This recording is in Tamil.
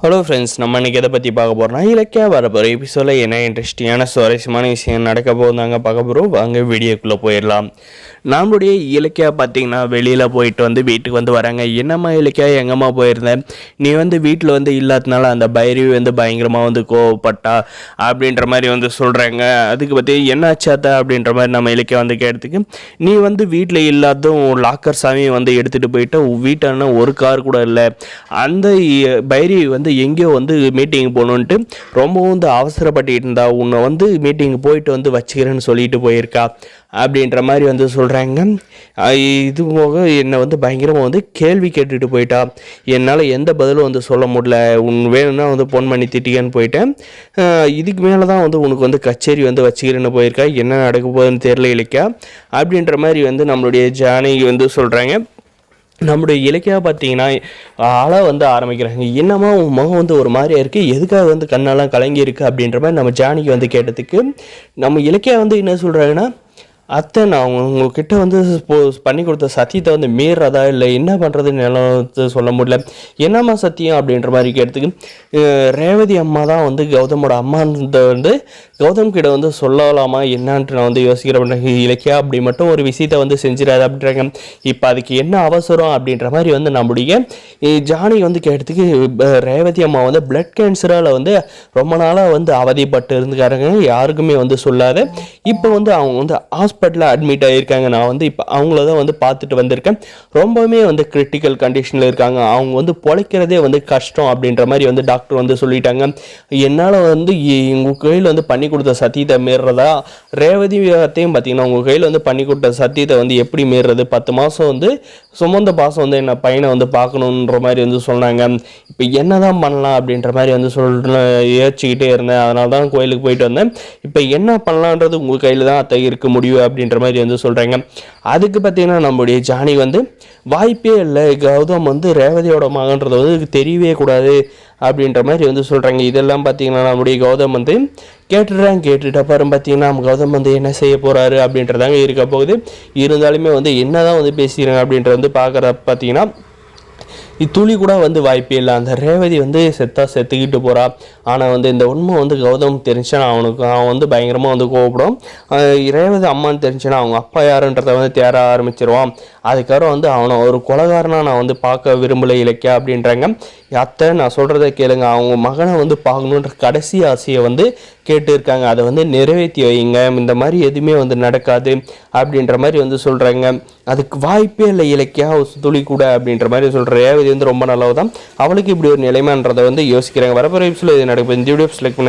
ஹலோ ஃப்ரெண்ட்ஸ், நம்ம இன்றைக்கி எதை பற்றி பார்க்க போகிறோம்னா இலக்கியா வரப்போகிற எபிசோடில் என்ன இன்ட்ரெஸ்டிங்கான சுவாரஸ்யமான விஷயம் நடக்க போகுதாங்க பார்க்க போகிறோம். வாங்க வீடியோக்குள்ளே போயிடலாம். நம்மளுடைய இலக்கியா பார்த்திங்கன்னா வெளியில் போயிட்டு வீட்டுக்கு வராங்க. என்னம்மா இலக்கியா, எங்கம்மா போயிருந்தேன்? நீ வீட்டில் இல்லாதனால அந்த பைரவி பயங்கரமாக கோவப்பட்டா அப்படின்ற மாதிரி சொல்கிறாங்க. அதுக்கு பற்றி என்ன ஆச்சாத்தா அப்படின்ற மாதிரி நம்ம இலக்கியா கேட்டதுக்கு, நீ வீட்டில் இல்லாததும் லாக்கர் சாமி எடுத்துகிட்டு போயிட்டு வீட்டான ஒரு கார் கூட இல்லை. அந்த பைரவி எங்கேயோ மீட்டிங் போகணுன்ட்டு ரொம்ப அவசரப்பட்டு இருந்தா. உன்னை மீட்டிங் போயிட்டு வச்சுக்கிறேன்னு சொல்லிட்டு போயிருக்கா அப்படின்ற மாதிரி சொல்கிறாங்க. இது போக என்னை பயங்கரமாக கேள்வி கேட்டுட்டு போயிட்டா. என்னால் எந்த பதிலும் சொல்ல முடியல. வேணும்னா ஃபோன் பண்ணி திட்டிக்கன்னு போயிட்டேன். இதுக்கு மேலே தான் உனக்கு கச்சேரி வச்சுக்கிறேன்னு போயிருக்கா. என்ன நடக்க போகுதுன்னு தெரியல இலக்கியா அப்படின்ற மாதிரி நம்மளுடைய ஜானகி சொல்கிறாங்க. நம்முடைய இலக்கியா பார்த்தீங்கன்னா ஆளாக ஆரம்பிக்கிறாங்க. என்னம்மா உன் முகம் ஒரு மாதிரியா இருக்குது, எதுக்காக கண்ணெல்லாம் கலங்கி இருக்குது அப்படின்ற மாதிரி நம்ம ஜானிக்கு கேட்டதுக்கு, நம்ம இலக்கியா என்ன சொல்கிறாங்கன்னா, அத்தை நான் உங்ககிட்ட பண்ணி கொடுத்த சத்தியத்தை மீறதா இல்லை என்ன பண்ணுறதுன்னு எல்லாம் சொல்ல முடியல. என்னம்மா சத்தியம் அப்படின்ற மாதிரி கேட்டதுக்கு, ரேவதி அம்மா தான் கௌதமோட அம்மான்ற கௌதம் கிட்ட சொல்லலாமா என்னான்ட்டு நான் யோசிக்கிறேன். இலக்கியா அப்படி மட்டும் ஒரு விஷயத்தை செஞ்சிடாது அப்படின்றாங்க. இப்போ அதுக்கு என்ன அவசரம் அப்படின்ற மாதிரி நம்முடைய ஜானி கேட்டதுக்கு, ரேவதி அம்மா பிளட் கேன்சரால் ரொம்ப நாளாக அவதிப்பட்டு இருந்துக்காரங்க. யாருக்குமே சொல்லாத. இப்போ அவங்க ஹாஸ்பிட்டலில் அட்மிட் ஆகியிருக்காங்க. நான் இப்போ அவங்கள தான் பார்த்துட்டு வந்திருக்கேன். ரொம்பவுமே கிரிட்டிக்கல் கண்டிஷனில் இருக்காங்க. அவங்க பொழைக்கிறதே கஷ்டம் அப்படின்ற மாதிரி டாக்டர் சொல்லிட்டாங்க. என்னால் உங்கள் கையில் பண்ணி கொடுத்த சத்தியத்தை மீறதா, ரேவதியத்தையும் பார்த்தீங்கன்னா உங்கள் கையில் பண்ணி கொடுத்த சத்தியத்தை எப்படி மீறது, 10 மாதம் சுமந்த பாசம் என்ன பையனை பார்க்கணுன்ற மாதிரி சொன்னாங்க. இப்போ என்ன தான் பண்ணலாம் அப்படின்ற மாதிரி யோசிச்சுக்கிட்டே இருந்தேன். அதனால தான் கோயிலுக்கு போயிட்டு வந்தேன். இப்போ என்ன பண்ணலான்றது உங்கள் கையில் தான் அத்தை இருக்க முடியும் அப்படின்ற மாதிரி சொல்கிறாங்க. அதுக்கு பார்த்தீங்கன்னா நம்முடைய ஜானி வாய்ப்பே இல்லை, கௌதம் ரேவதியோட மகன்றது தெரியவே கூடாது அப்படின்ற மாதிரி சொல்கிறாங்க. இதெல்லாம் பார்த்தீங்கன்னா நம்முடைய கௌதம் கேட்டுட்டு அப்புறம் பார்த்தீங்கன்னா கௌதம் என்ன செய்ய போகிறாரு அப்படின்றதாங்க இருக்க போகுது. இருந்தாலுமே என்ன தான் பேசுகிறாங்க அப்படின்ற பார்க்குற பார்த்தீங்கன்னா துளி கூட வாய்ப்பே இல்லை. அந்த ரேவதி செத்துக்கிட்டு போகிறா. ஆனால் இந்த உண்மை கௌதம் தெரிஞ்சுன்னா அவன் பயங்கரமாக கோவப்படும். ரேவதி அம்மான்னு தெரிஞ்சுன்னா அவங்க அப்பா யாருன்றதை தேட ஆரம்பிச்சிருவான். அதுக்கப்புறம் அவனை ஒரு கொலைகாரனாக நான் பார்க்க விரும்பலை இலக்கியா அப்படின்றாங்க. அத்தை நான் சொல்கிறத கேளுங்க, அவங்க மகனை பார்க்கணுன்ற கடைசி ஆசையை கேட்டு இருக்காங்க. அதை நிறைவேற்றி வைங்க. இந்த மாதிரி எதுவுமே நடக்காது அப்படின்ற மாதிரி சொல்கிறாங்க. அதுக்கு வாய்ப்பே இல்லை இலக்கியா துளி கூட அப்படின்ற மாதிரி சொல்கிற ரேவதி ரொம்ப நல்லது தான். அவளுக்கு இப்படி ஒரு நிலைமைன்றதை யோசிக்கிறாங்க. வரப்போகிற எபிசோடில் இது நடக்கும். இந்த வீடியோ செலக்ட் பண்ணி